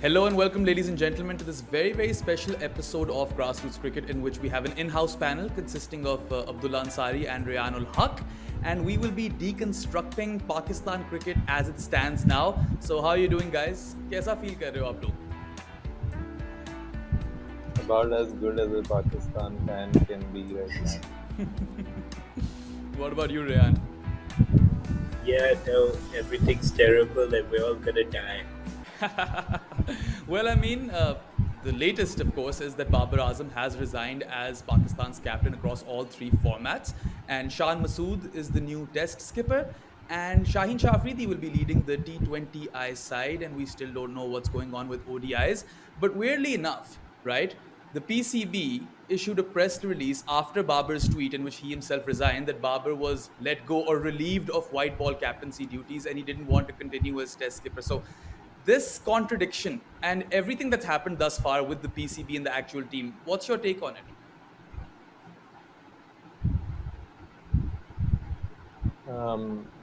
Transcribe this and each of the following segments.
Hello and welcome, ladies and gentlemen, to this very, very special episode of Grassroots Cricket, in which we have an in-house panel consisting of Abdullah Ansari and Raiyan-ul-Haque, and we will be deconstructing Pakistan cricket as it stands now. So, how are you doing, guys? कैसा feel कर रहे हो आप लोग? About as good as a Pakistan fan can be right now. What about you, Raiyan? Yeah, no, everything's terrible and we're all gonna die. Well, the latest, of course, is that Babar Azam has resigned as Pakistan's captain across all three formats, and Shan Masood is the new Test skipper, and Shaheen Afridi will be leading the T20I side, and we still don't know what's going on with ODIs. But weirdly enough, right? The PCB issued a press release after Babar's tweet in which he himself resigned that Babar was let go or relieved of white ball captaincy duties and he didn't want to continue as test skipper. So this contradiction and everything that's happened thus far with the PCB and the actual team, what's your take on it?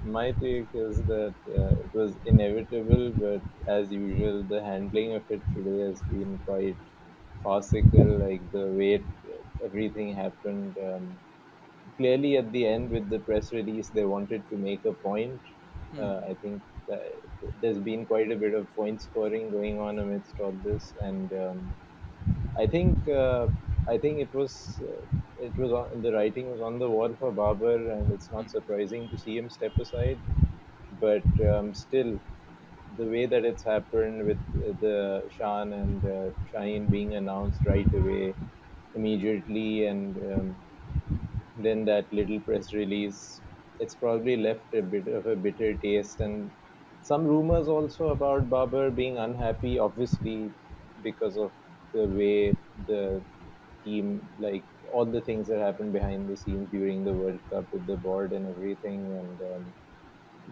My take is that it was inevitable, but as usual, the handling of it today has been quite farcical. Like the way everything happened. Clearly, at the end, with the press release, they wanted to make a point. I think that there's been quite a bit of point scoring going on amidst all this, and I think it was the writing was on the wall for Babar, and it's not surprising to see him step aside. But still, the way that it's happened with the Shan and Shaheen being announced right away, immediately, and then that little press release, it's probably left a bit of a bitter taste. And some rumors also about Babar being unhappy, obviously, because of the way the team, like all the things that happened behind the scenes during the World Cup with the board and everything, and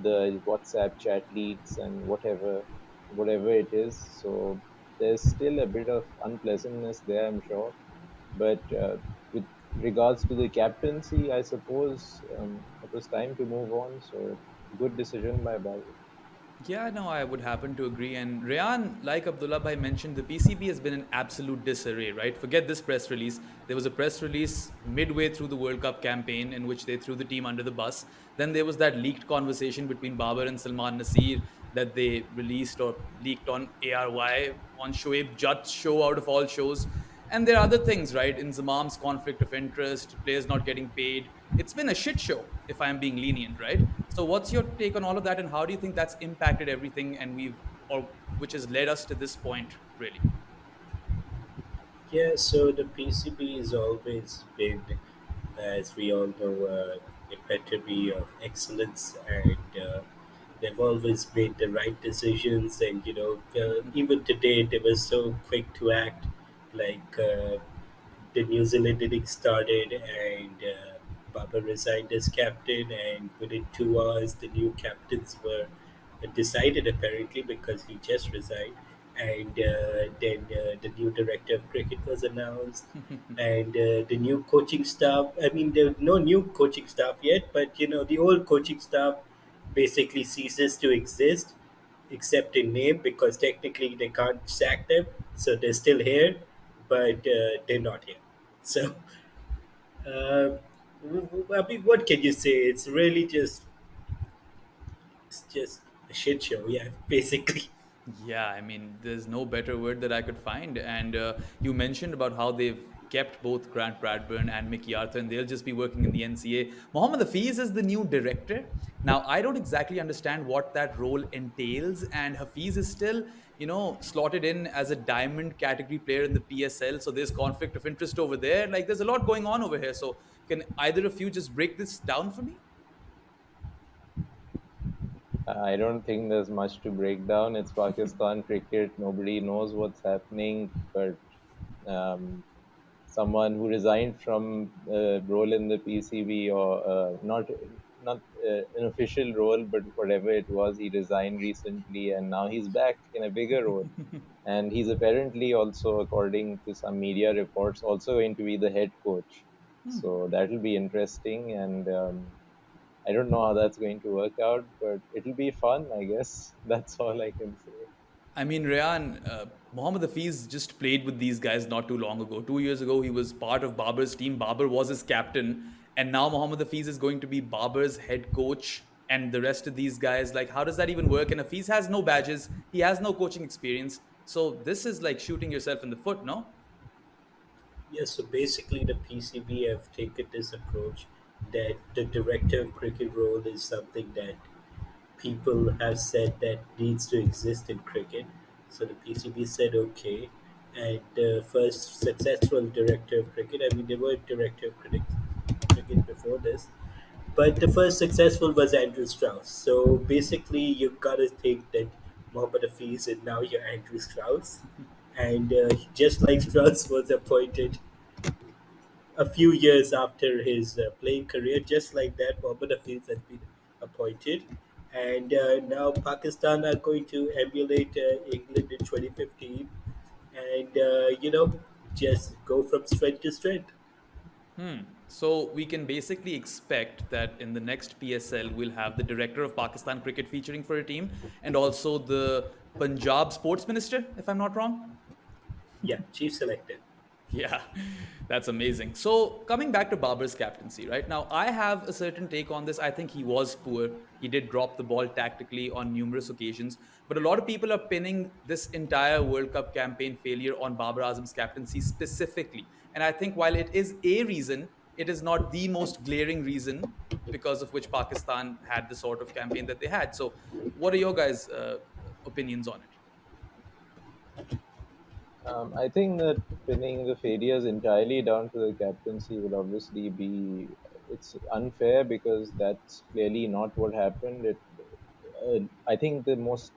the WhatsApp chat leaks and whatever it is. So there's still a bit of unpleasantness there, I'm sure. But with regards to the captaincy, I suppose it was time to move on. So good decision by Babu. Yeah, no, I would happen to agree. And Rayan, like Abdullah Bhai mentioned, the PCB has been in absolute disarray, right? Forget this press release. There was a press release midway through the World Cup campaign in which they threw the team under the bus. Then there was that leaked conversation between Babar and Salman Nasir that they released or leaked on ARY on Shoaib Jatt's show out of all shows. And there are other things, right? In Zamam's conflict of interest, players not getting paid. It's been a shit show, if I'm being lenient, right? So, what's your take on all of that, and how do you think that's impacted everything, and or which has led us to this point, really? Yeah, so the PCB has always been, as we all know, epitome of excellence, and they've always made the right decisions. And even today, they were so quick to act. Like the New Zealand innings started, and Baba resigned as captain, and within 2 hours, the new captains were decided apparently because he just resigned. And then the new director of cricket was announced, and the new coaching staff. I mean, there no new coaching staff yet, but the old coaching staff basically ceases to exist, except in name, because technically they can't sack them, so they're still here, but they're not here. So, uh, I mean, what can you say? It's just a shit show. Yeah, basically. Yeah, I mean, there's no better word that I could find. And you mentioned about how they've kept both Grant Bradburn and Mickey Arthur, and they'll just be working in the NCA. Mohammed Hafiz is the new director. Now, I don't exactly understand what that role entails, and Hafiz is still, slotted in as a diamond category player in the PSL. So there's conflict of interest over there. Like, there's a lot going on over here. So, can either of you just break this down for me? I don't think there's much to break down. It's Pakistan cricket. Nobody knows what's happening, but um, someone who resigned from a role in the PCB, or not an official role, but whatever it was, he resigned recently, and now he's back in a bigger role. And he's apparently also, according to some media reports, also going to be the head coach. So that'll be interesting, and I don't know how that's going to work out, but it'll be fun, I guess. That's all I can say. I mean, Rayan, Mohammad Hafiz just played with these guys not too long ago. 2 years ago, he was part of Babar's team. Babar was his captain. And now Mohammad Hafiz is going to be Babar's head coach and the rest of these guys. Like, how does that even work? And Hafiz has no badges, he has no coaching experience. So this is like shooting yourself in the foot, no? Yes, so basically the PCB have taken this approach that the director of cricket role is something that people have said that needs to exist in cricket. So the PCB said okay, and the first successful director of cricket. I mean, there were director of cricket before this, but the first successful was Andrew Strauss. So basically, you gotta think that Mohammad Hafiz is now your Andrew Strauss, and just like Strauss was appointed a few years after his playing career, just like that, Mohammad Hafiz has been appointed. And now Pakistan are going to emulate England in 2015 and, just go from strength to strength. So we can basically expect that in the next PSL, we'll have the director of Pakistan cricket featuring for a team and also the Punjab sports minister, if I'm not wrong. Yeah, chief selected. Yeah, that's amazing. So, coming back to Babar's captaincy, right? Now, I have a certain take on this. I think he was poor. He did drop the ball tactically on numerous occasions. But a lot of people are pinning this entire World Cup campaign failure on Babar Azam's captaincy specifically. And I think while it is a reason, it is not the most glaring reason because of which Pakistan had the sort of campaign that they had. So, what are your guys' opinions on it? I think that pinning the failures entirely down to the captaincy will obviously be it's unfair because that's clearly not what happened. I think the most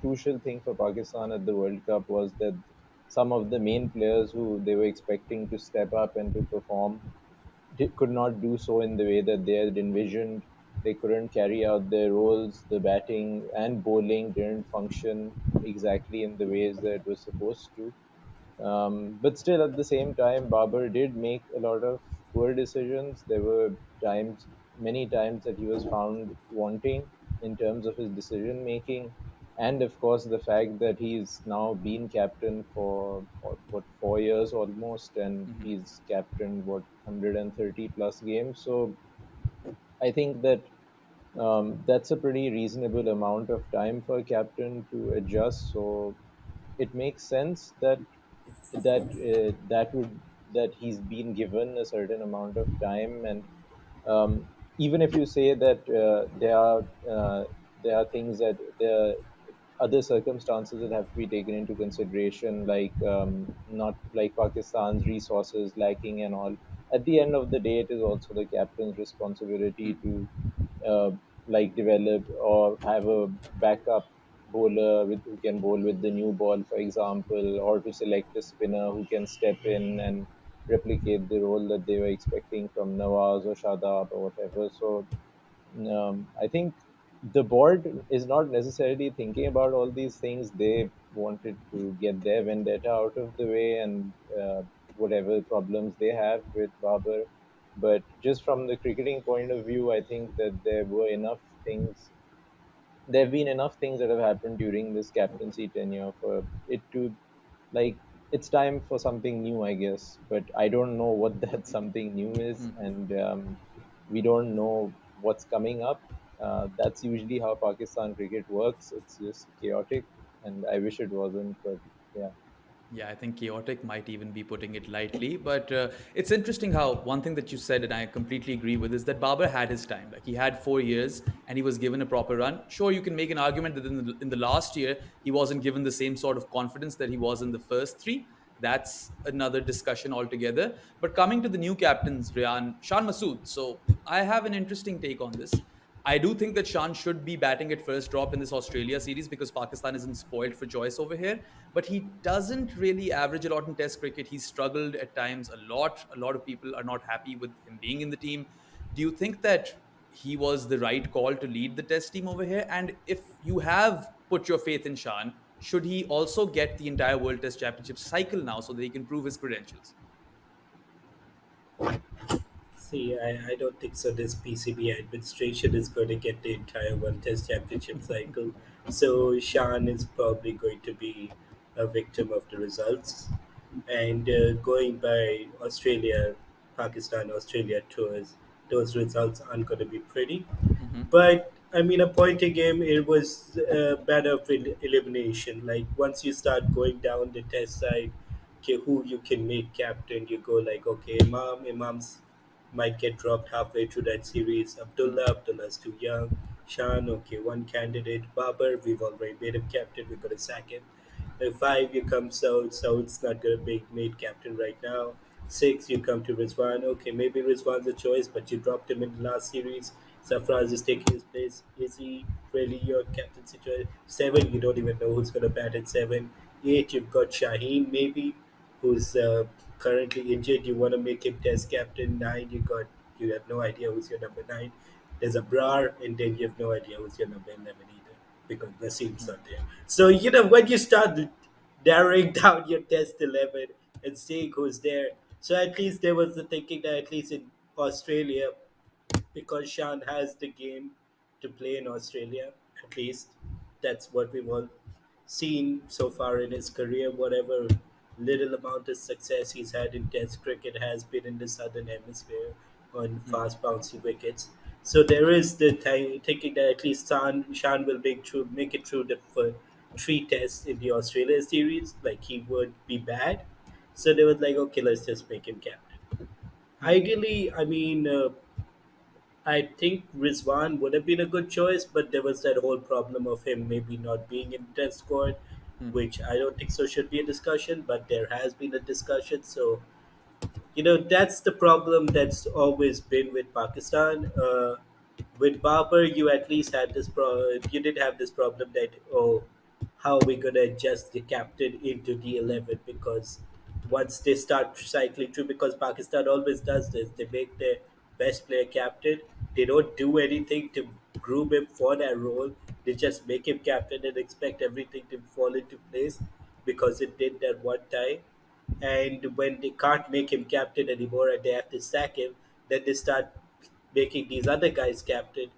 crucial thing for Pakistan at the World Cup was that some of the main players who they were expecting to step up and to perform could not do so in the way that they had envisioned. They couldn't carry out their roles. The batting and bowling didn't function exactly in the ways that it was supposed to. But still, at the same time, Babar did make a lot of poor decisions. There were times, many times, that he was found wanting in terms of his decision making. And of course, the fact that he's now been captain for what 4 years almost, and he's captained what 130 plus games. So I think that that's a pretty reasonable amount of time for a captain to adjust. So it makes sense that he's been given a certain amount of time, and um, even if you say that there are things that there are other circumstances that have to be taken into consideration, like not like Pakistan's resources lacking and all. At the end of the day, it is also the captain's responsibility to uh, like develop or have a backup bowler who can bowl with the new ball, for example, or to select a spinner who can step in and replicate the role that they were expecting from Nawaz or Shadab or whatever. So I think the board is not necessarily thinking about all these things. They wanted to get their vendetta out of the way and whatever problems they have with Babar. But just from the cricketing point of view, I think that there have been enough things that have happened during this captaincy tenure for it to like it's time for something new, I guess. But I don't know what that something new is, and we don't know what's coming up. That's usually how Pakistan cricket works. It's just chaotic, and I wish it wasn't, but yeah. Yeah, I think chaotic might even be putting it lightly. But it's interesting how one thing that you said, and I completely agree with, is that Babar had his time. Like he had 4 years and he was given a proper run. Sure, you can make an argument that in the last year, he wasn't given the same sort of confidence that he was in the first three. That's another discussion altogether. But coming to the new captains, Shan Masood. So I have an interesting take on this. I do think that Shan should be batting at first drop in this Australia series because Pakistan isn't spoiled for choice over here. But he doesn't really average a lot in Test cricket. He's struggled at times a lot. A lot of people are not happy with him being in the team. Do you think that he was the right call to lead the Test team over here? And if you have put your faith in Shan, should he also get the entire World Test Championship cycle now so that he can prove his credentials? See, I don't think so. This PCB administration is going to get the entire One Test Championship cycle. So Shan is probably going to be a victim of the results. And going by Australia, Pakistan, Australia tours, those results aren't going to be pretty. Hmm. But I mean, a pointing game, it was better for elimination. Like once you start going down the test side, okay, who you can make captain, you go like, okay, Imam's might get dropped halfway through that series. Abdullah's too young. Shan, okay, one candidate. Babar, we've already made him captain. We're gonna sack him. Five, you come Saud. Saud's not gonna be made captain right now. Six, you come to Rizwan. Okay, maybe Rizwan's a choice, but you dropped him in the last series. Safraz is taking his place. Is he really your captaincy choice? Seven, you don't even know who's gonna bat at seven. Eight, you've got Shaheen maybe, who's currently injured. You want to make him test captain. Nine, you have no idea who's your number nine. There's a Brar, and then you have no idea who's your number 11 either because Nasim's not there. So when you start narrowing down your test 11 and seeing who's there, so at least there was the thinking that at least in Australia, because Shan has the game to play in Australia, at least that's what we've all seen so far in his career. Whatever little amount of success he's had in Test cricket has been in the Southern Hemisphere on fast bouncy wickets. So there is the thinking that at least Shan will make it through the three tests in the Australia series. Like he would be bad. So they was like, okay, let's just make him captain. Ideally, I mean, I think Rizwan would have been a good choice, but there was that whole problem of him maybe not being in test squad, which I don't think so should be a discussion, but there has been a discussion. So that's the problem that's always been with Pakistan. With Babar, you at least had you did have this problem that, oh, how are we gonna adjust the captain into the 11? Because once they start cycling through, because Pakistan always does this, they make their best player captain. They don't do anything to groom him for that role. They just make him captain and expect everything to fall into place because it did that one time. And when they can't make him captain anymore and they have to sack him, then they start making these other guys captain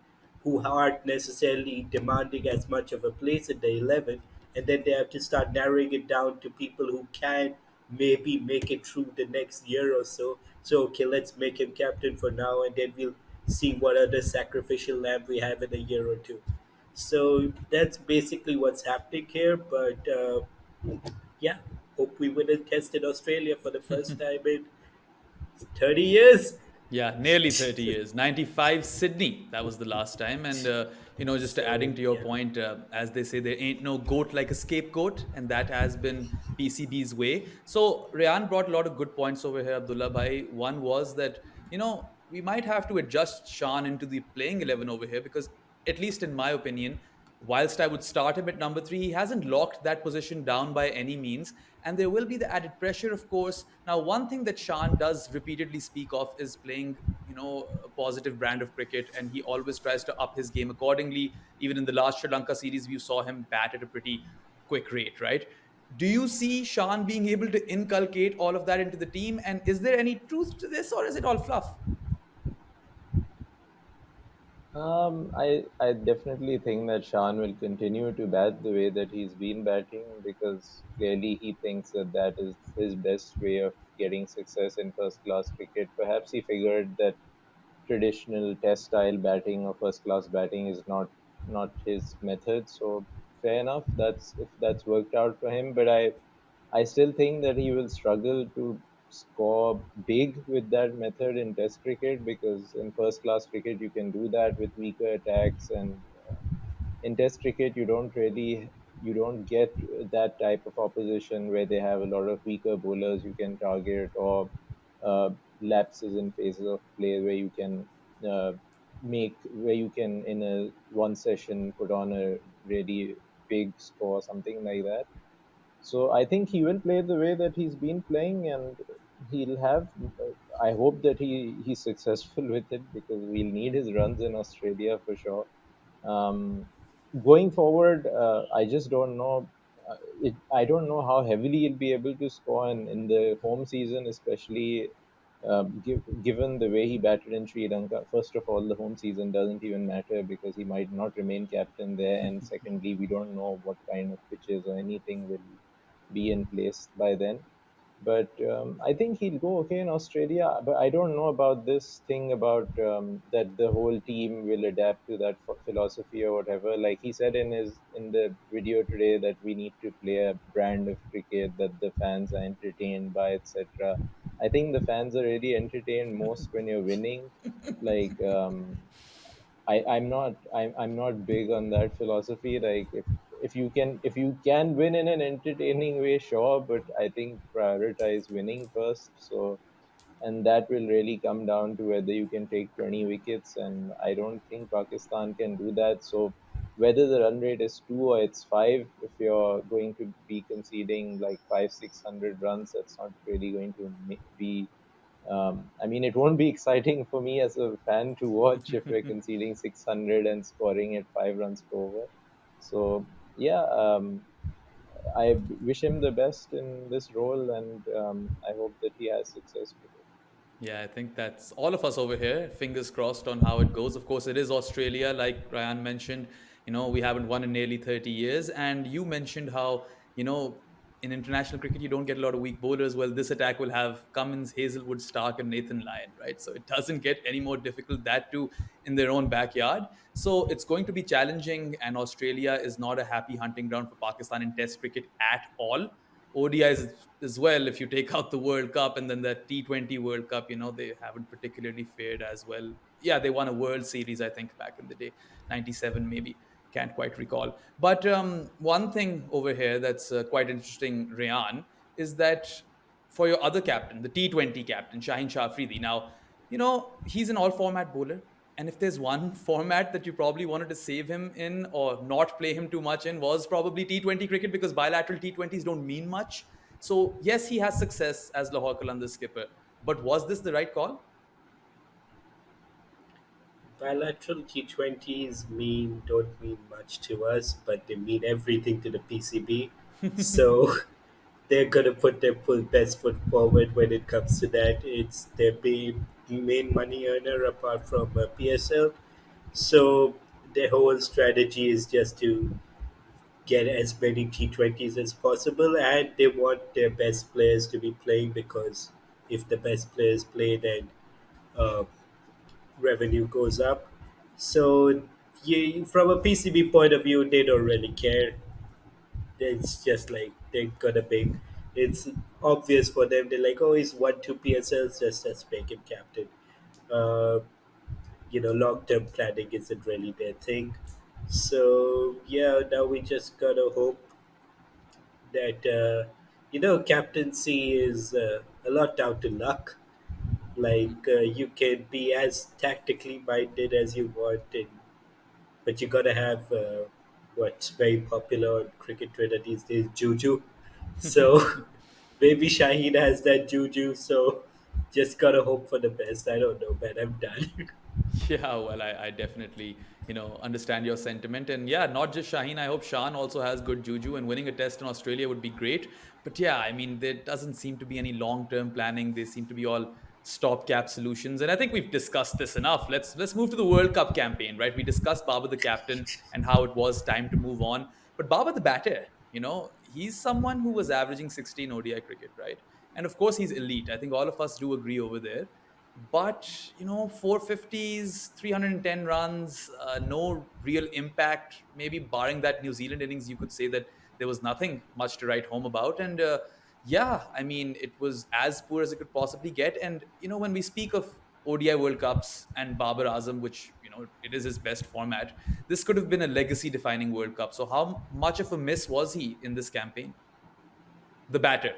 who aren't necessarily demanding as much of a place in the 11, and then they have to start narrowing it down to people who can maybe make it through the next year or so. So okay, let's make him captain for now, and then we'll see what other sacrificial lamb we have in a year or two. So that's basically what's happening here. But yeah, hope we win a test in Australia for the first time in 30 years. Yeah, nearly 30 years. 95 Sydney, that was the last time. And, just So adding to your yeah. point, as they say, there ain't no goat like a scapegoat. And that has been PCB's way. So, Rayan brought a lot of good points over here, Abdullah Bhai. One was that, we might have to adjust Shan into the playing 11 over here because, at least in my opinion, whilst I would start him at number three, he hasn't locked that position down by any means. And there will be the added pressure, of course. Now, one thing that Shan does repeatedly speak of is playing, a positive brand of cricket, and he always tries to up his game accordingly. Even in the last Sri Lanka series, we saw him bat at a pretty quick rate, right? Do you see Shan being able to inculcate all of that into the team? And is there any truth to this, or is it all fluff? I definitely think that Shan will continue to bat the way that he's been batting because clearly he thinks that that is his best way of getting success in first class cricket. Perhaps he figured that traditional test style batting or first class batting is not his method. So fair enough. That's if that's worked out for him. But I still think that he will struggle to score big with that method in Test cricket because in first class cricket you can do that with weaker attacks, and in Test cricket you don't get that type of opposition where they have a lot of weaker bowlers you can target or uh, lapses in phases of play where you can uh, where you can in a one session put on a really big score, something like that. So I think he will play the way that he's been playing, and he'll have. I hope that he's successful with it because we'll need his runs in Australia for sure. Um, Going forward, I just don't know. I don't know how heavily he'll be able to score in the home season, especially. given the way he batted in Sri Lanka, first of all, the home season doesn't even matter because he might not remain captain there, and secondly, we don't know what kind of pitches or anything will be in place by then. But I think he'll go okay in Australia. But I don't know about this thing about that the whole team will adapt to that philosophy or whatever. Like he said in the video today that we need to play a brand of cricket that the fans are entertained by, etc. I think the fans are really entertained most when you're winning. Like I'm not big on that philosophy. Like if you can win in an entertaining way, sure, but I think prioritize winning first. So and that will really come down to whether you can take 20 wickets, and I don't think Pakistan can do that. So whether the run rate is 2 or it's 5, if you're going to be conceding like 500-600 runs, that's not really going to be I mean, it won't be exciting for me as a fan to watch if we're conceding 600 and scoring at 5 runs per over. So, yeah, I wish him the best in this role, and I hope that he has success with it. Yeah, I think that's all of us over here. Fingers crossed on how it goes. Of course, it is Australia, like Ryan mentioned. We haven't won in nearly 30 years. And you mentioned how, in international cricket, you don't get a lot of weak bowlers. Well, this attack will have Cummins, Hazelwood, Stark, and Nathan Lyon, right? So it doesn't get any more difficult, that too, in their own backyard. So it's going to be challenging. And Australia is not a happy hunting ground for Pakistan in Test cricket at all. ODIs as well, if you take out the World Cup and then the T20 World Cup, they haven't particularly fared as well. Yeah, they won a World Series, I think, back in the day, 97 maybe. Can't quite recall. But one thing over here that's quite interesting, Rayan, is that for your other captain, the T20 captain, Shaheen Shah Afridi. Now, he's an all format bowler. And if there's one format that you probably wanted to save him in or not play him too much in, was probably T20 cricket, because bilateral T20s don't mean much. So, yes, he has success as Lahore Qalandar's skipper. But was this the right call? Bilateral T20s don't mean much to us, but they mean everything to the PCB. So they're gonna put their full best foot forward when it comes to that. It's their main money earner apart from PSL. So their whole strategy is just to get as many T20s as possible, and they want their best players to be playing because if the best players play, then uh, revenue goes up. So, from a PCB point of view, they don't really care. It's just like they got a big. It's obvious for them. They're like, oh, he's won two PSLs, just let's make him captain. Uh, long term planning isn't really their thing. So yeah, now we just gotta hope that captaincy is a lot down to luck. Like you can be as tactically minded as you want, but you gotta have what's very popular on cricket Twitter these days, juju. So maybe Shaheen has that juju. So just gotta hope for the best. I don't know, man. I'm done. Yeah, well, I definitely, understand your sentiment. And yeah, not just Shaheen. I hope Shan also has good juju, and winning a test in Australia would be great. But yeah, I mean, there doesn't seem to be any long-term planning. They seem to be all stopgap solutions. And I think we've discussed this enough. Let's move to the World Cup campaign, right? We discussed Babar the captain and how it was time to move on. But Babar the batter, he's someone who was averaging 16 ODI cricket, right? And of course, he's elite. I think all of us do agree over there. But 450s, 310 runs, no real impact. Maybe barring that New Zealand innings, you could say that there was nothing much to write home about. And yeah, I mean, it was as poor as it could possibly get. And when we speak of ODI World Cups and Babar Azam, which it is his best format, this could have been a legacy defining World Cup. So how much of a miss was he in this campaign, the batter?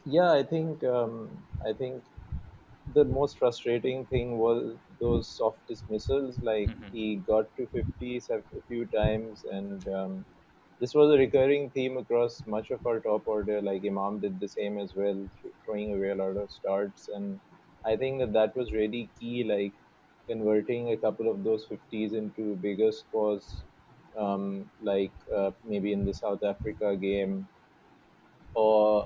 Yeah, I think the most frustrating thing was those soft dismissals. Like Mhm. he got to 50s a few times, and this was a recurring theme across much of our top order. Like Imam did the same as well, throwing away a lot of starts, and I think that was really key. Like converting a couple of those 50s into bigger scores, like maybe in the South Africa game or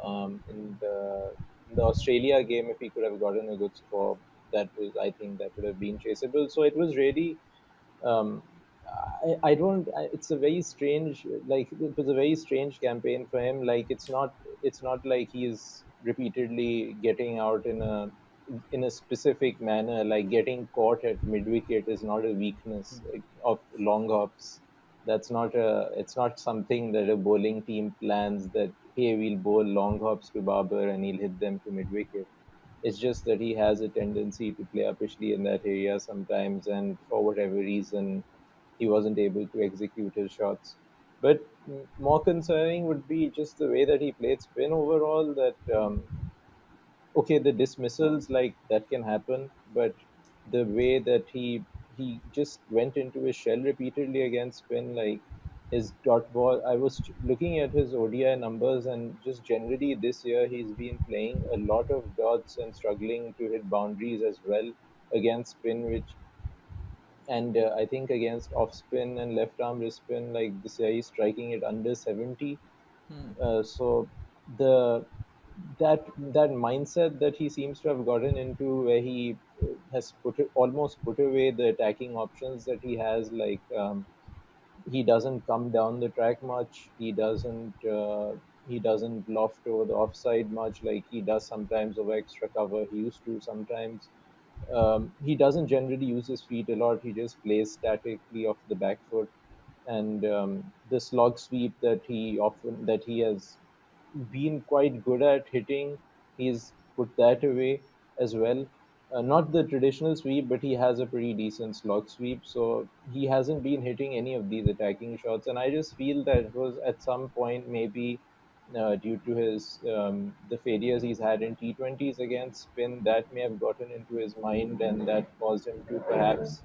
in the the Australia game, if he could have gotten a good score, I think that would have been chaseable. So it was really, um, I don't. It's a very strange, like it was a very strange campaign for him. Like it's not like he's repeatedly getting out in a specific manner. Like getting caught at mid wicket is not a weakness of long hops. It's not something that a bowling team plans that, hey, we'll bowl long hops to Babar and he'll hit them to mid wicket. It's just that he has a tendency to play upishly in that area sometimes, and for whatever reason, he wasn't able to execute his shots. But more concerning would be just the way that he played spin overall. That okay, the dismissals, like that can happen, but the way that he just went into his shell repeatedly against spin, like his dot ball. I was looking at his ODI numbers, and just generally this year he's been playing a lot of dots and struggling to hit boundaries as well against spin, which and I think against off spin and left arm wrist spin, like this year he's striking it under 70. So the that mindset that he seems to have gotten into, where he has almost put away the attacking options that he has, like he doesn't come down the track much. He doesn't loft over the offside much, like he does sometimes over extra cover. He used to sometimes. He doesn't generally use his feet a lot. He just plays statically off the back foot, and the slog sweep that he has been quite good at hitting. He's put that away as well. Not the traditional sweep, but he has a pretty decent slog sweep. So he hasn't been hitting any of these attacking shots. And I just feel that it was at some point maybe due to his the failures he's had in T20s against spin, that may have gotten into his mind, and that caused him to perhaps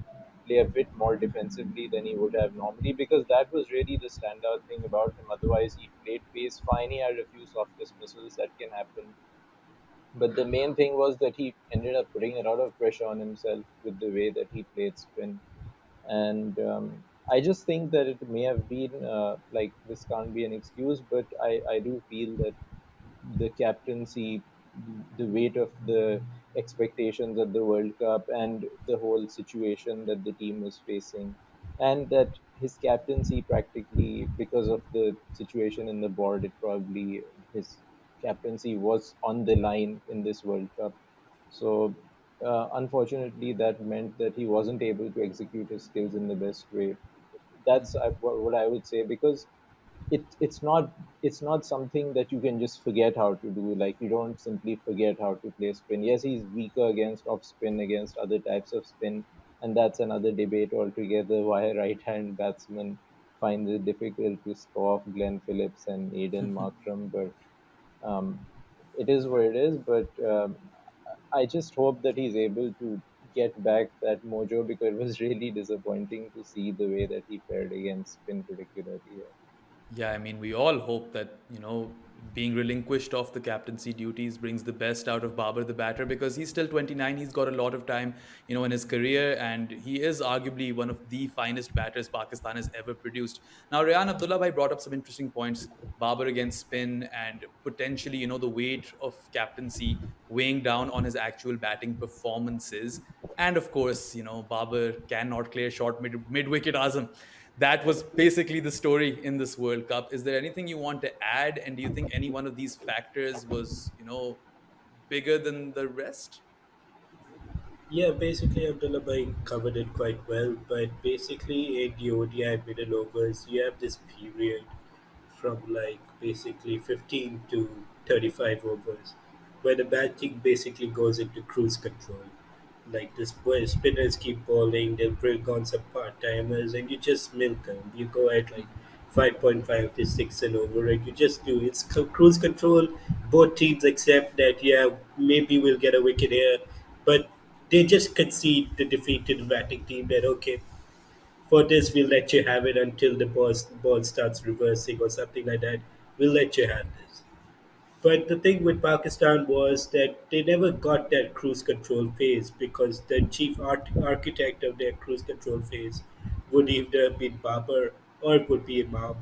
play a bit more defensively than he would have normally, because that was really the standout thing about him. Otherwise, he played pace fine. He had a few soft dismissals that can happen. But the main thing was that he ended up putting a lot of pressure on himself with the way that he played spin. And I just think that it may have been like this can't be an excuse, but I do feel that the captaincy, the weight of the expectations at the World Cup, and the whole situation that the team was facing, and that his captaincy practically, because of the situation in the board, it probably his captaincy was on the line in this World Cup. So, unfortunately, that meant that he wasn't able to execute his skills in the best way. That's what I would say, because it's not something that you can just forget how to do. Like you don't simply forget how to play spin. Yes, he's weaker against off spin, against other types of spin, and that's another debate altogether, why a right hand batsman finds it difficult to score off Glenn Phillips and Aidan Markram. But um, it is what it is. But I just hope that he's able to get back that mojo, because it was really disappointing to see the way that he fared against spin, particularly. Yeah, I mean, we all hope that, being relinquished of the captaincy duties brings the best out of Babar the batter, because he's still 29. He's got a lot of time, in his career, and he is arguably one of the finest batters Pakistan has ever produced. Now, Rayan Abdullah bhai brought up some interesting points. Babar against spin, and potentially, the weight of captaincy weighing down on his actual batting performances. And of course, Babar cannot clear short mid wicket Azam. That was basically the story in this World Cup. Is there anything you want to add? And do you think any one of these factors was, bigger than the rest? Yeah, basically Abdullah Bhai covered it quite well, but basically in the ODI middle overs, you have this period from like basically 15 to 35 overs where the batting basically goes into cruise control. Like this boy, spinners keep bowling, they'll bring on some part timers, and you just milk them. You go at like 5.5 to 6 and over, and you just do it's cruise control. Both teams accept that, yeah, maybe we'll get a wicket here, but they just concede the defeated batting team that, okay, for this we'll let you have it until the ball starts reversing or something like that. We'll let you have this. But the thing with Pakistan was that they never got that cruise control phase, because the chief architect of their cruise control phase would either have been Babar or it would be Imam.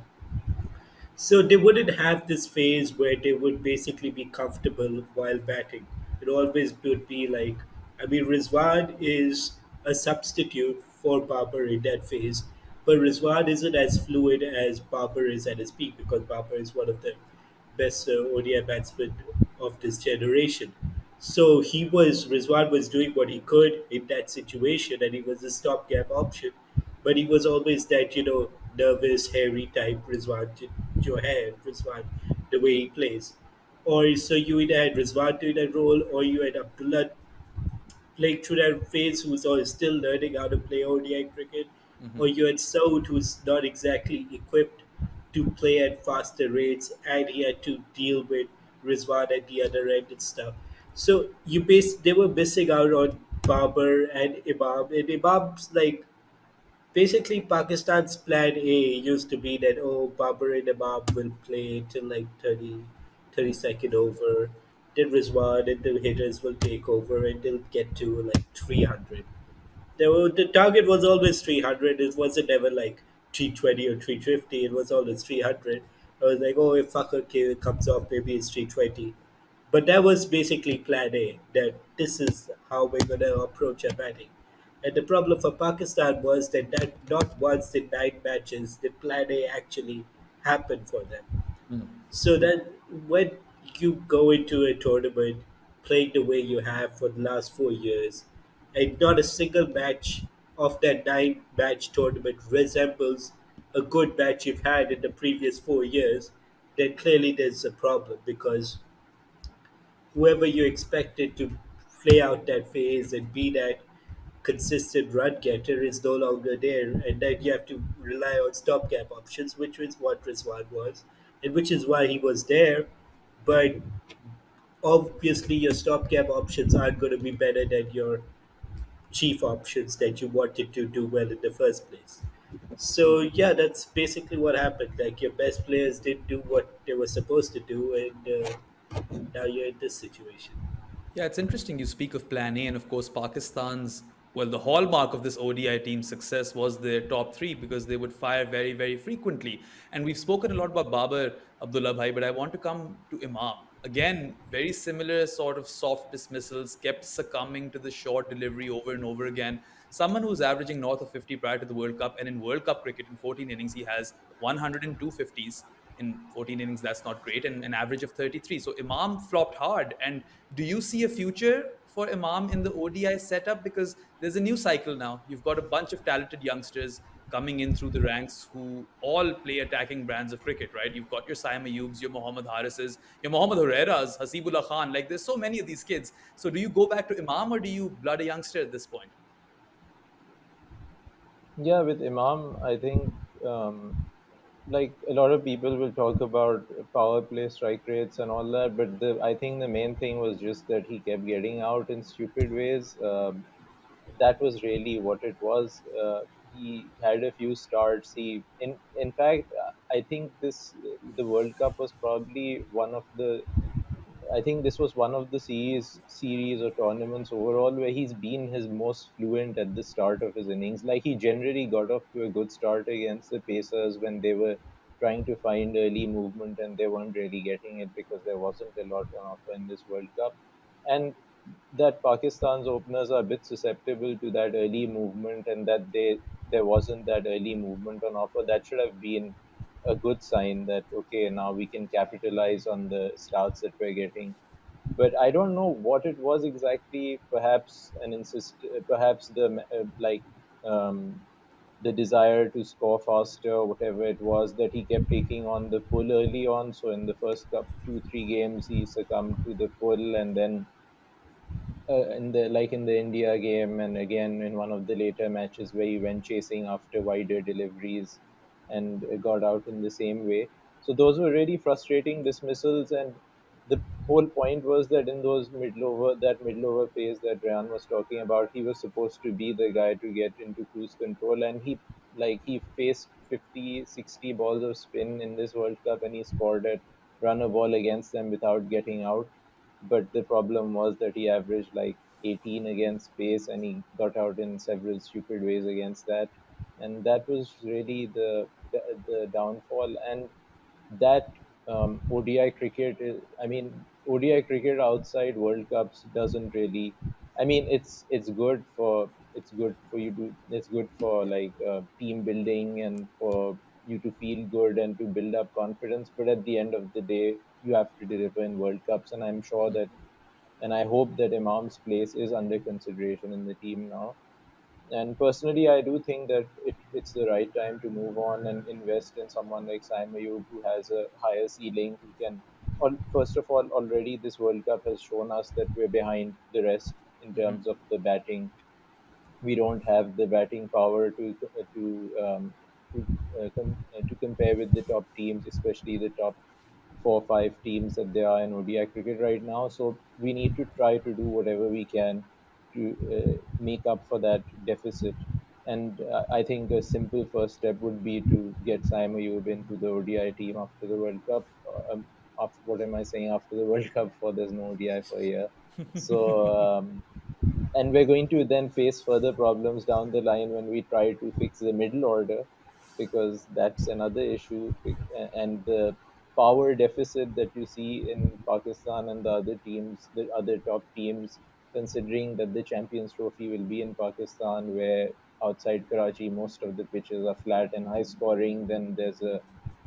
So they wouldn't have this phase where they would basically be comfortable while batting. It always would be like, I mean, Rizwan is a substitute for Babar in that phase, but Rizwan isn't as fluid as Babar is at his peak because Babar is one of the best ODI batsmen of this generation. So Rizwan was doing what he could in that situation, and he was a stopgap option. But he was always that, nervous, hairy type Johan, Rizwan, the way he plays. Or so you either had Rizwan doing that role, or you had Abdullah playing through that phase who's still learning how to play ODI cricket, or you had Saud who's not exactly equipped to play at faster rates, and he had to deal with Rizwan at the other end and stuff. So they were missing out on Babar and Imam, and Imam's like basically Pakistan's plan A used to be that Babar and Imam will play till like 32nd over. Then Rizwan and the hitters will take over and they'll get to like 300. The target was always 300. It wasn't ever like 320 or 350. It was always 300. I was like, oh, if Fakhr comes off, maybe it's 320. But that was basically plan A, that this is how we're going to approach our batting. And the problem for Pakistan was that not once in 9 matches did plan A actually happen for them. So that when you go into a tournament playing the way you have for the last 4 years, and not a single match of that 9 match tournament resembles a good match you've had in the previous 4 years, then clearly there's a problem because whoever you expected to play out that phase and be that consistent run getter is no longer there, and then you have to rely on stopgap options, which is what Rizwan was, and which is why he was there. But obviously, your stopgap options aren't going to be better than your chief options that you wanted to do well in the first place. So yeah, that's basically what happened. Like your best players didn't do what they were supposed to do, and now you're in this situation. Yeah, it's interesting you speak of Plan A, and of course, Pakistan's, well, the hallmark of this ODI team's success was their top three because they would fire very, very frequently. And we've spoken a lot about Babar, Abdullah Bhai, but I want to come to Imam. Again, very similar sort of soft dismissals, kept succumbing to the short delivery over and over again. Someone who's averaging north of 50 prior to the World Cup, and in World Cup cricket in 14 innings, he has 102 50s in 14 innings. That's not great, and an average of 33. So Imam flopped hard. And do you see a future for Imam in the ODI setup? Because there's a new cycle now. You've got a bunch of talented youngsters coming in through the ranks who all play attacking brands of cricket, right? You've got your Saim Ayubs, your Mohammad Harises, your Mohammad Herreras, Hasibullah Khan. Like, there's so many of these kids. So do you go back to Imam or do you blood a youngster at this point? Yeah, with Imam, I think like a lot of people will talk about power play strike rates and all that, but the I think the main thing was just that he kept getting out in stupid ways. That was really what it was. He had a few starts. In fact, I think the World Cup was probably one of the I think this was one of the series or tournaments overall where he's been his most fluent at the start of his innings. Like he generally got off to a good start against the Pacers when they were trying to find early movement and they weren't really getting it because there wasn't a lot on offer in this World Cup. And that Pakistan's openers are a bit susceptible to that early movement and that there wasn't that early movement on offer. That should have been a good sign that okay, now we can capitalize on the starts that we're getting. But I don't know what it was exactly. Perhaps the desire to score faster, whatever it was, that he kept taking on the pull early on. So in the first cup, 2 3 games, he succumbed to the pull, and then in the India game, and again in one of the later matches where he went chasing after wider deliveries and got out in the same way. So those were really frustrating dismissals, and the whole point was that in that middle over phase that Ryan was talking about, he was supposed to be the guy to get into cruise control, and he faced 50, 60 balls of spin in this World Cup, and he scored it, run a ball against them without getting out. But the problem was that he averaged like 18 against pace and he got out in several stupid ways against that. And that was really the downfall. And that ODI cricket is, I mean, ODI cricket outside World Cups doesn't really. I mean, it's good for you to it's good for like team building and for you to feel good and to build up confidence. But at the end of the day, you have to deliver in World Cups, and I'm sure that, and I hope that Imam's place is under consideration in the team now. And personally, I do think that it's the right time to move on and invest in someone like Saim Ayub, who has a higher ceiling, who can. First of all, already this World Cup has shown us that we're behind the rest in terms of the batting. We don't have the batting power to compare with the top teams, especially the top 4 or 5 teams that there are in ODI cricket right now. So we need to try to do whatever we can to make up for that deficit. And I think a simple first step would be to get Saim Ayub into the ODI team after the World Cup. After, what am I saying? After the World Cup, for there's no ODI for a year. So and we're going to then face further problems down the line when we try to fix the middle order, because that's another issue. And the power deficit that you see in Pakistan and the other teams, the other top teams, considering that the Champions Trophy will be in Pakistan, where outside Karachi most of the pitches are flat and high scoring. Then the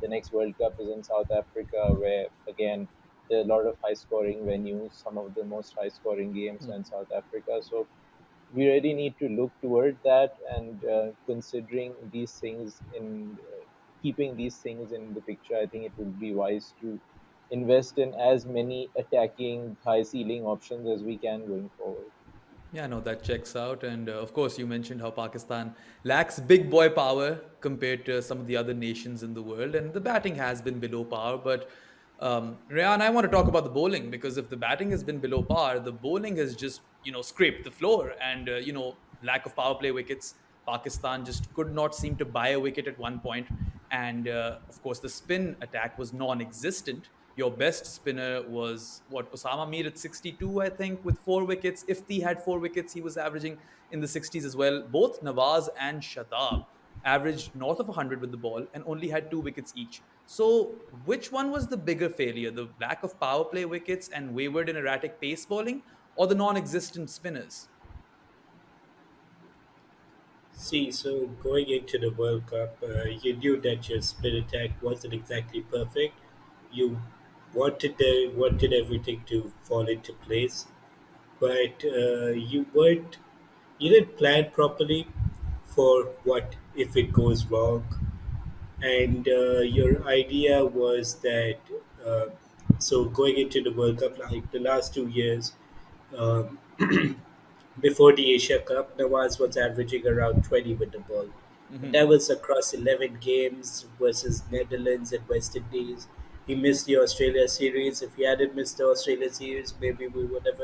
next World Cup is in South Africa, where again there are a lot of high scoring venues. Some of the most high scoring games are in South Africa. So we really need to look toward that, and considering these things in keeping these things in the picture, I think it would be wise to invest in as many attacking high ceiling options as we can going forward. Yeah, no, that checks out. And of course, you mentioned how Pakistan lacks big boy power compared to some of the other nations in the world. And the batting has been below par. But Ryan, I want to talk about the bowling, because if the batting has been below par, the bowling has just, scraped the floor. And, lack of power play wickets. Pakistan just could not seem to buy a wicket at one point. And of course, the spin attack was non existent. Your best spinner was what, Osama Mir at 62, I think, with 4 wickets. Ifti had 4 wickets. He was averaging in the 60s as well. Both Nawaz and Shadab averaged north of 100 with the ball and only had 2 wickets each. So, which one was the bigger failure? The lack of power play wickets and wayward and erratic pace bowling, or the non existent spinners? See, so going into the World Cup, you knew that your spin attack wasn't exactly perfect. You wanted everything to fall into place, but you didn't plan properly for what if it goes wrong. And your idea was that uh, so going into the World Cup, like the last 2 years, um, before the Asia Cup, Nawaz was averaging around 20 with the ball. And that was across 11 games versus Netherlands and West Indies. He missed the Australia series. If he hadn't missed the Australia series, maybe we would have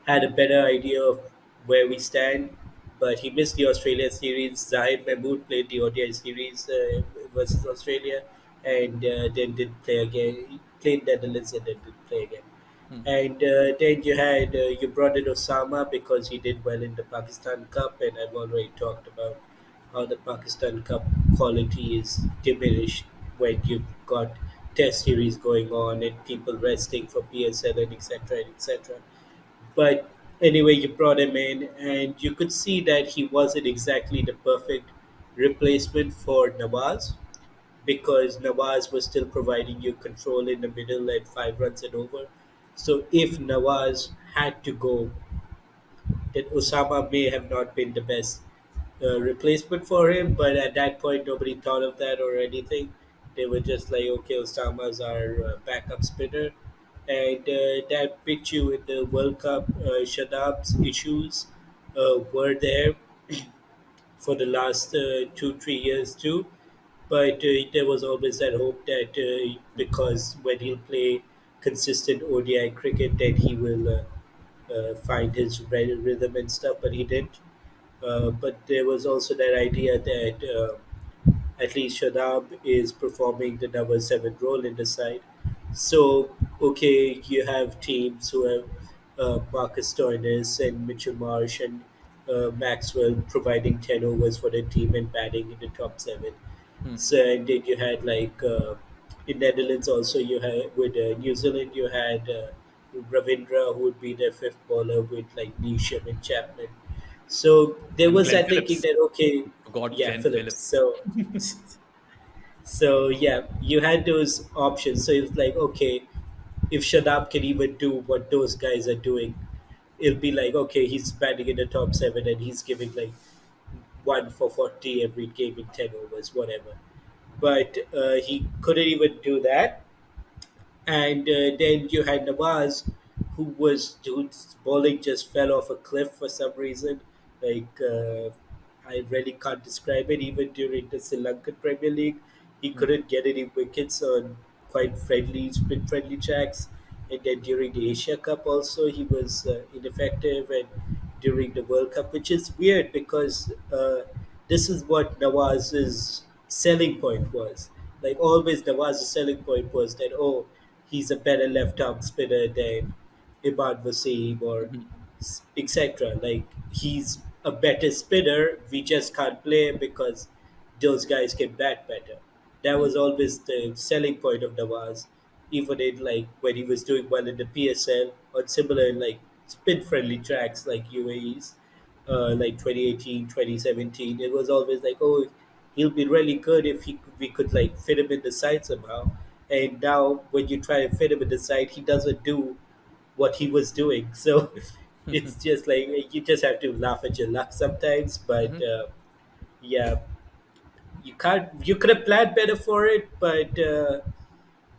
had a better idea of where we stand. But he missed the Australia series. Zahid Mahmood played the ODI series versus Australia, and then didn't play again. He played Netherlands and then didn't play again. And then you brought in Osama because he did well in the Pakistan Cup, and I've already talked about how the Pakistan Cup quality is diminished when you've got Test series going on and people resting for PSL and etc. etc. But anyway, you brought him in, and you could see that he wasn't exactly the perfect replacement for Nawaz, because Nawaz was still providing you control in the middle at 5 runs and over. So if Nawaz had to go, then Osama may have not been the best replacement for him. But at that point, nobody thought of that or anything. They were just like, okay, Osama's our backup spinner. And that picked you in the World Cup. Shadab's issues were there for the last 2 3 years too. But there was always that hope that because when he'll play consistent ODI cricket, that he will find his rhythm and stuff. But he didn't. But there was also that idea that at least Shadab is performing the number seven role in the side. So, okay, you have teams who have Marcus Stoinis and Mitchell Marsh and Maxwell providing 10 overs for the team and batting in the top seven. So, and then you had like in Netherlands also you had with New Zealand you had Ravindra who would be the fifth bowler with like Neesham and Chapman. So there And was Glenn that thinking Phillips. that okay, Forgot yeah, Glenn Phillips. Phillips. So yeah, you had those options. So it's like okay, if Shadab can even do what those guys are doing, it'll be like okay, he's batting in the top seven and he's giving like 1 for 40 every game in 10 overs, whatever. But he couldn't even do that, and then you had Nawaz, whose bowling just fell off a cliff for some reason. Like I really can't describe it. Even during the Sri Lankan Premier League, he Hmm. couldn't get any wickets on quite friendly, sprint friendly tracks. And then during the Asia Cup, also he was ineffective, and during the World Cup, which is weird because this is what Nawaz's selling point was. Like always, Nawaz's selling point was that oh, he's a better left arm spinner than Imad Wasim or Mhm. etc. Like he's a better spinner. We just can't play him because those guys can bat better. That was always the selling point of Nawaz, even in like when he was doing well in the PSL on similar like spin friendly tracks like UAE's, like 2018, 2017. It was always like, oh, he'll be really good if we could like fit him in the side somehow. And now when you try to fit him in the side, he doesn't do what he was doing. So it's Mhm. just like you just have to laugh at your luck sometimes. But Mhm. yeah, you can't. You could have planned better for it, but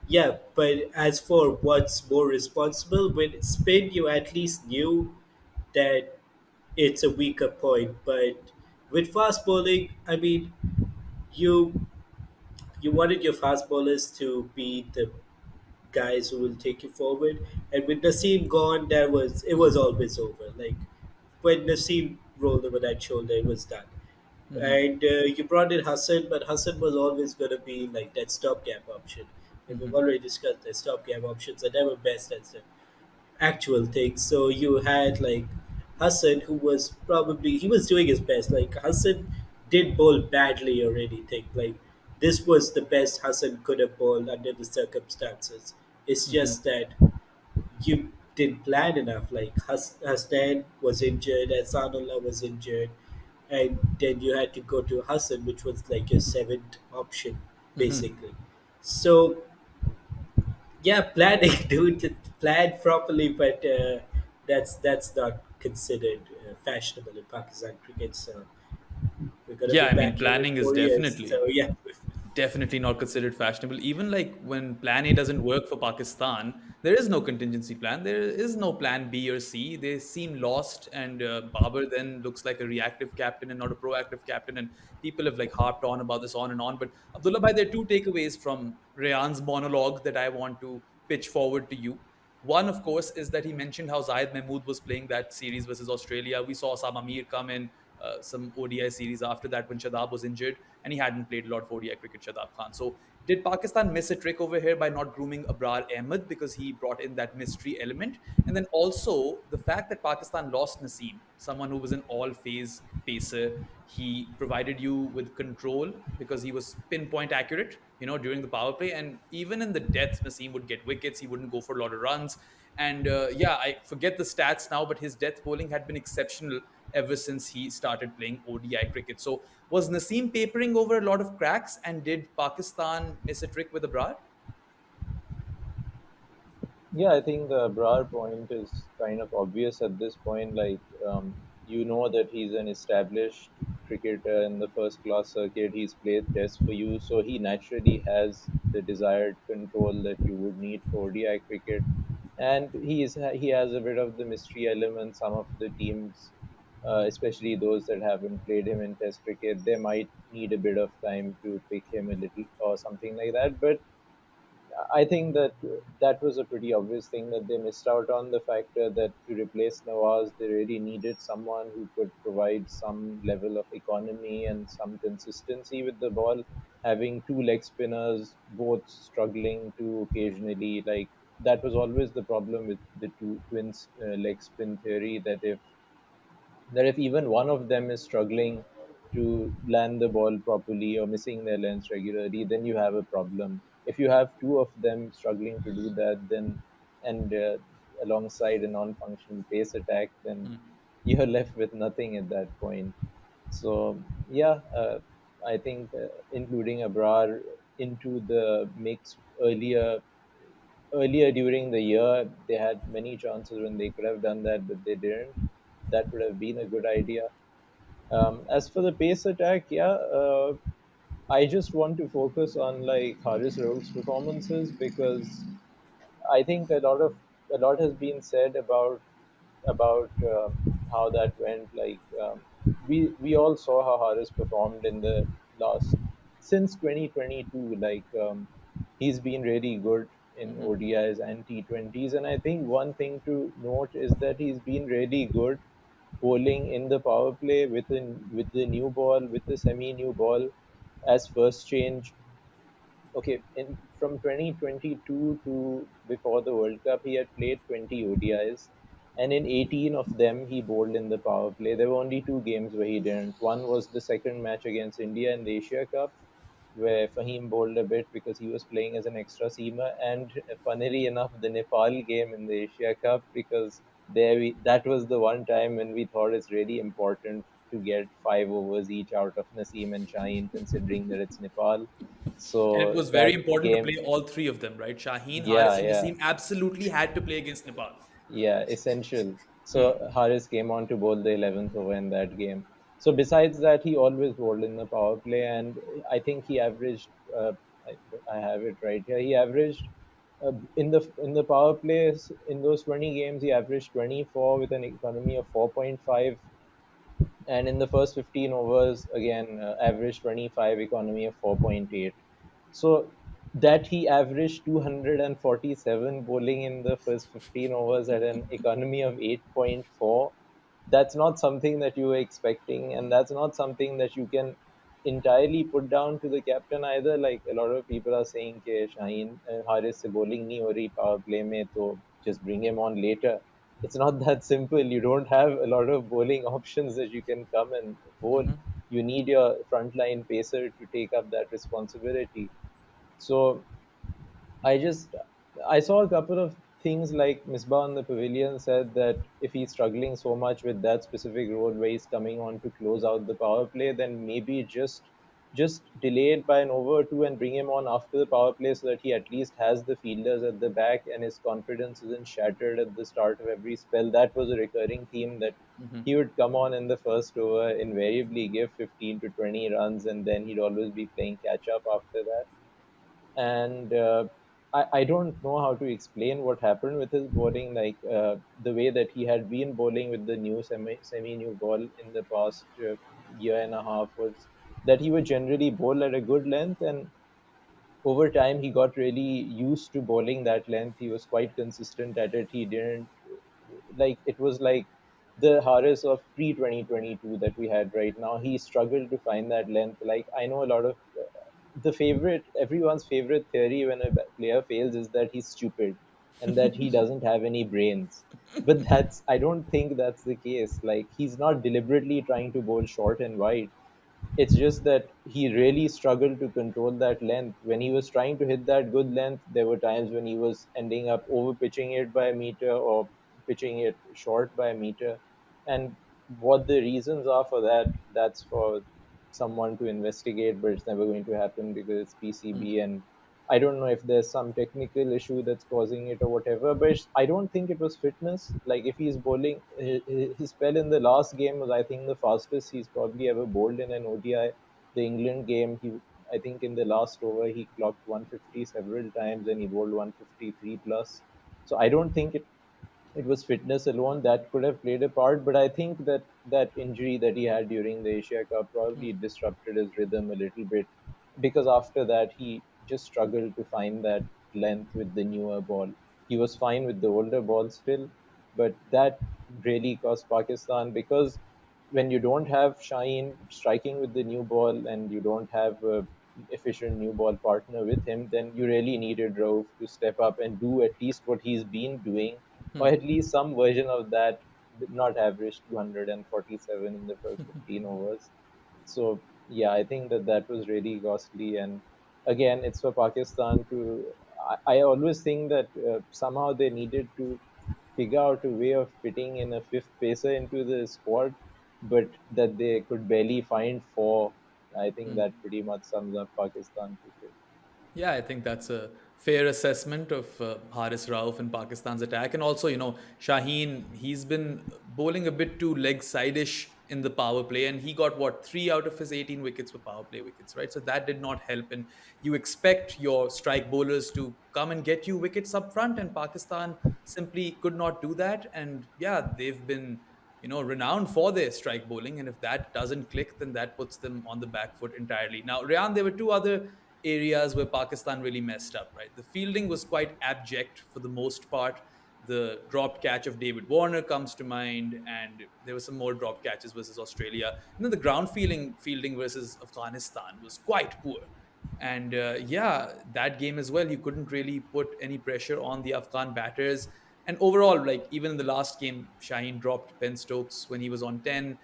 yeah. But as for what's more responsible with spin, you at least knew that it's a weaker point. But with fast bowling, I mean, you you wanted your fast bowlers to be the guys who will take you forward. And with Naseem gone, it was always over. Like when Naseem rolled over that shoulder, it was done. Mhm. And you brought in Hassan, but Hassan was always going to be like that stopgap option. And we've Mhm. already discussed that stopgap options are never best as the actual things. So you had like Hassan, who was probably he was doing his best. Like Hassan did bowl badly or anything. Like this was the best Hassan could have bowled under the circumstances. It's Mhm. just that you didn't plan enough. Like Hassan was injured, Asanullah was injured, and then you had to go to Hassan, which was like your seventh option, Mhm. basically. So yeah, planning, dude, plan properly, but that's not considered fashionable in Pakistan cricket. So we're gonna Yeah, be I mean, back here in planning is 4 years. definitely So yeah, definitely not considered fashionable. Even like when plan A doesn't work for Pakistan, there is no contingency plan. There is no plan B or C. They seem lost, and Babar then looks like a reactive captain and not a proactive captain. And people have like harped on about this on and on. But Abdullah, bhai, there are two takeaways from Rayan's monologue that I want to pitch forward to you. One, of course, is that he mentioned how Zayed Mahmood was playing that series versus Australia. We saw Sam Amir come in some ODI series after that when Shadab was injured, and he hadn't played a lot of ODI cricket, Shadab Khan. So, did Pakistan miss a trick over here by not grooming Abrar Ahmed because he brought in that mystery element? And then also the fact that Pakistan lost Naseem, someone who was an all phase pacer. He provided you with control because he was pinpoint accurate, during the power play. And even in the death, Naseem would get wickets. He wouldn't go for a lot of runs. And yeah, I forget the stats now, but his death bowling had been exceptional ever since he started playing ODI cricket. So was Naseem papering over a lot of cracks, and did Pakistan miss a trick with Abrar? Yeah, I think the Brar point is kind of obvious at this point. Like, you know that he's an established cricketer in the first class circuit. He's played tests for you, so he naturally has the desired control that you would need for ODI cricket. And he has a bit of the mystery element. Some of the teams, especially those that haven't played him in Test cricket, they might need a bit of time to pick him a little or something like that. But I think that that was a pretty obvious thing that they missed out on, the factor that to replace Nawaz, they really needed someone who could provide some level of economy and some consistency with the ball. Having two leg spinners, both struggling to occasionally, like that was always the problem with the two twins leg spin theory, that if even one of them is struggling, to land the ball properly or missing their lengths regularly, then you have a problem. If you have two of them struggling to do that, then and alongside a non-functional pace attack, then you're left with nothing at that point. So yeah, I think including Abrar into the mix earlier during the year, they had many chances when they could have done that, but they didn't. That would have been a good idea. As for the pace attack, yeah, I just want to focus on like Haris Rauf's performances because I think a lot has been said about how that went. Like we all saw how Haris performed in the last since 2022. Like he's been really good in ODIs and T20s, and I think one thing to note is that he's been really good bowling in the power play with the new ball, with the semi new ball as first change. Okay, from 2022 to before the World Cup, he had played 20 ODIs, and in 18 of them, he bowled in the power play. There were only two games where he didn't. One was the second match against India in the Asia Cup, where Fahim bowled a bit because he was playing as an extra seamer, and funnily enough, the Nepal game in the Asia Cup because that was the one time when we thought it's really important to get 5 overs each out of Naseem and Shaheen, considering that it's Nepal. And it So was very that important to game, play all three of them, right? Shaheen, yeah, Haris, and yeah, Naseem absolutely had to play against Nepal. yeah, essential. So Haris came on to bowl the 11th over in that game. So besides that, he always bowled in the power play, and I think he averaged. I, I have it right here. He averaged in the power plays in those 20 games. He averaged 24 with an economy of 4.5, and in the first 15 overs, again averaged 25, economy of 4.8. So that he averaged 247 bowling in the first 15 overs at an economy of 8.4, that's not something that you were expecting, and that's not something that you can entirely put down to the captain either. Like a lot of people are saying कि Shaheen Haris से bowling नहीं हो रही power play में, तो just bring him on later. It's not that simple. You don't have a lot of bowling options that you can come and bowl. You need your frontline pacer to take up that responsibility. So I just I saw a couple of things like Misbah on the pavilion said that if he's struggling so much with that specific role where he's coming on to close out the power play, then maybe just delay it by an over or two and bring him on after the power play so that he at least has the fielders at the back and his confidence isn't shattered at the start of every spell. That was a recurring theme that he would come on in the first over, invariably give 15 to 20 runs, and then he'd always be playing catch up after that. And I don't know how to explain what happened with his bowling. Like the way that he had been bowling with the new semi new ball in the past year and a half was that he would generally bowl at a good length, and over time he got really used to bowling that length. He was quite consistent at it. He didn't like it was like the Haris of pre 2022 that we had right now. He struggled to find that length. Like I know a lot of the favorite everyone's favorite theory when a player fails is that he's stupid and that he doesn't have any brains. But that's I don't think that's the case. Like he's not deliberately trying to bowl short and wide. It's just that he really struggled to control that length. When he was trying to hit that good length, there were times when he was ending up over pitching it by a meter or pitching it short by a meter. And what the reasons are for that, that's for someone to investigate, but it's never going to happen because it's PCB. And I don't know if there's some technical issue that's causing it or whatever, but I don't think it was fitness. Like if he's bowling, his spell in the last game was, I think, the fastest he's probably ever bowled in an ODI. The England game, I think, in the last over he clocked 150 several times and he bowled 153 plus. So I don't think it was fitness alone that could have played a part, but I think that that injury that he had during the Asia Cup probably disrupted his rhythm a little bit because after that he just struggled to find that length with the newer ball. He was fine with the older ball still, but that really cost Pakistan because when you don't have Shaheen striking with the new ball and you don't have a efficient new ball partner with him, then you really needed Rauf to step up and do at least what he's been doing, or at least some version of that, not average 247 in the first 15 overs. So yeah, I think that that was really costly. And again, it's for Pakistan to. I always think that somehow they needed to figure out a way of fitting in a fifth pacer into the squad, but that they could barely find four. I think that pretty much sums up Pakistan cricket. Yeah, I think that's a fair assessment of Haris Rauf and Pakistan's attack. And also, Shaheen, he's been bowling a bit too leg side-ish in the power play. And he got, what, 3 out of his 18 wickets were power play wickets, right? So that did not help. And you expect your strike bowlers to come and get you wickets up front. And Pakistan simply could not do that. And yeah, they've been renowned for their strike bowling. And if that doesn't click, then that puts them on the back foot entirely. Now, Ryan, there were two other areas where Pakistan really messed up, right? The fielding was quite abject for the most part. The dropped catch of David Warner comes to mind, and there were some more dropped catches versus Australia. And then the ground fielding versus Afghanistan was quite poor. And yeah, that game as well, you couldn't really put any pressure on the Afghan batters. And overall, like even in the last game, Shaheen dropped Ben Stokes when he was on 10.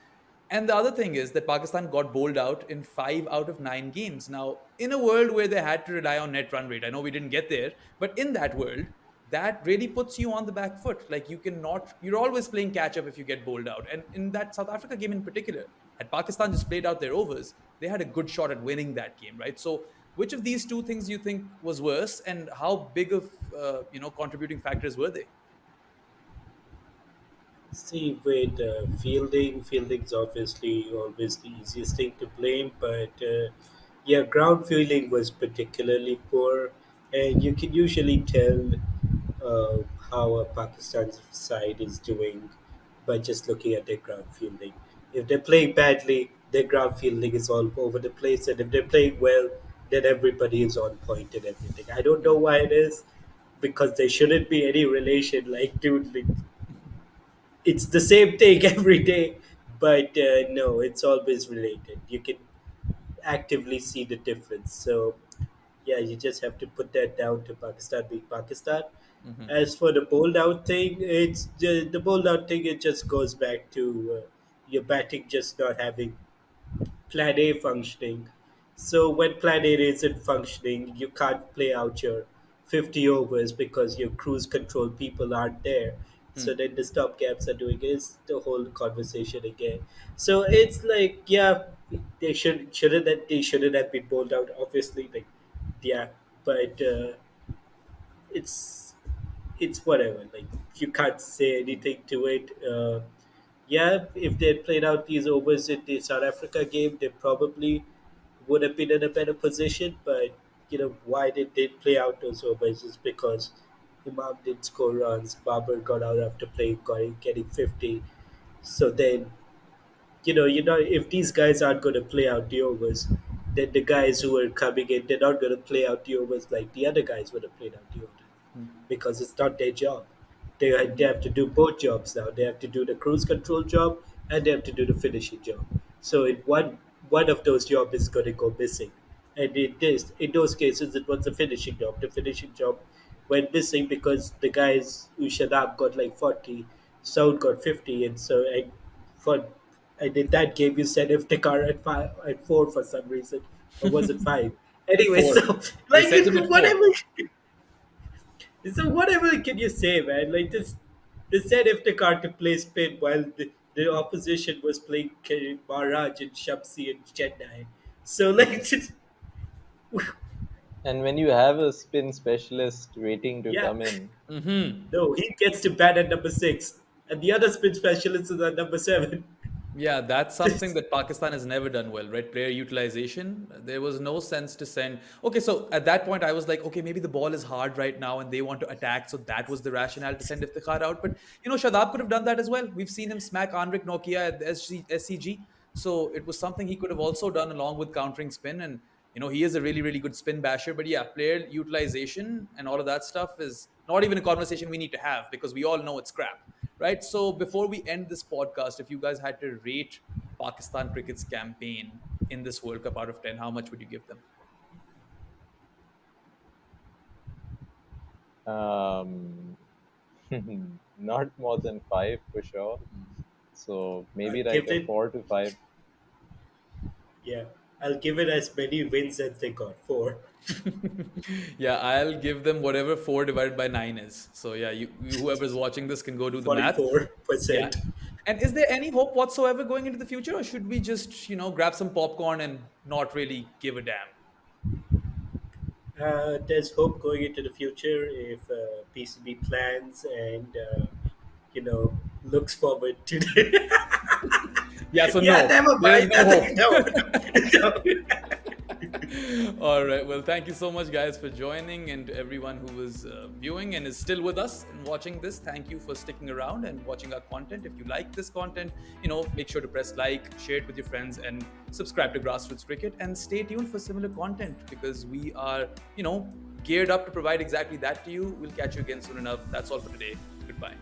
And the other thing is that Pakistan got bowled out in 5 out of 9 games. Now, in a world where they had to rely on net run rate, I know we didn't get there, but in that world, that really puts you on the back foot. Like you're always playing catch up if you get bowled out. And in that South Africa game in particular, had Pakistan just played out their overs, they had a good shot at winning that game, right? So, which of these two things do you think was worse, and how big of contributing factors were they? See, with fielding's obviously always the easiest thing to blame, but yeah, ground fielding was particularly poor, and you can usually tell uh, how a Pakistan side is doing by just looking at their ground fielding. If they're playing badly, their ground fielding is all over the place, and if they're playing well, then everybody is on point and everything. I don't know why it is, because there shouldn't be any relation. Like, dude, like, it's the same thing every day, but no, it's always related. You can actively see the difference. So yeah, you just have to put that down to Pakistan being Pakistan. Hmm. As for the bowled out thing, the bowled out thing. It just goes back to your batting just not having plan A functioning. So when plan A isn't functioning, you can't play out your 50 overs because your cruise control people aren't there. So then the stopgaps are doing it. It's the whole conversation again. So it's like, yeah, they shouldn't have been bowled out. Obviously, like, yeah, but it's it's whatever. Like, you can't say anything to it. Yeah, if they had played out these overs in the South Africa game, they probably would have been in a better position. But why they did play out those overs is because Imam did score runs. Babar got out after playing, getting 50. So then, if these guys aren't going to play out the overs, then the guys who are coming in, they're not going to play out the overs like the other guys would have played out the overs because it's not their job. They have to do both jobs now. They have to do the cruise control job and they have to do the finishing job. So one of those jobs is going to go missing, and in those cases it was the finishing job. The finishing job went missing because the guys Ushadab got like 40, Saud got 50, and so for and in that game you said if the car at 4 for some reason, or was it 5? Anyway, so Four. They like sent him at four. whatever. So whatever can you say, man? Like this, they said if the car to play spin while the opposition was playing Maharaj and Shamsi and Chennai. So like, And when you have a spin specialist waiting to yeah, come in, Hmm. no, he gets to bat at number 6, and the other spin specialist is at number 7. Yeah, that's something that Pakistan has never done well, right? Player utilization. There was no sense to send. Okay, so at that point, I was like, okay, maybe the ball is hard right now and they want to attack. So that was the rationale to send Iftikhar out. But, Shadab could have done that as well. We've seen him smack Anrik Nokia at the SCG. So it was something he could have also done along with countering spin. And, he is a really, really good spin basher. But yeah, player utilization and all of that stuff is not even a conversation we need to have because we all know it's crap, right? So before we end this podcast, if you guys had to rate Pakistan cricket's campaign in this World Cup out of 10, how much would you give them? um, not more than five for sure. So maybe like Give a it, 4 to 5. Yeah, I'll give it as many wins as they got, four. Yeah, I'll give them whatever 4 divided by 9 is. So yeah, whoever's watching this can go do the math. Yeah. 44%. And is there any hope whatsoever going into the future, or should we just, grab some popcorn and not really give a damn? There's hope going into the future if PCB plans and looks forward to. Yeah, so Yeah, no, never there is mind. no hope. No, no, no. All right. Well, thank you so much, guys, for joining, and to everyone who was viewing and is still with us and watching this. Thank you for sticking around and watching our content. If you like this content, make sure to press like, share it with your friends, and subscribe to Grassroots Cricket. And stay tuned for similar content because we are, geared up to provide exactly that to you. We'll catch you again soon enough. That's all for today. Goodbye.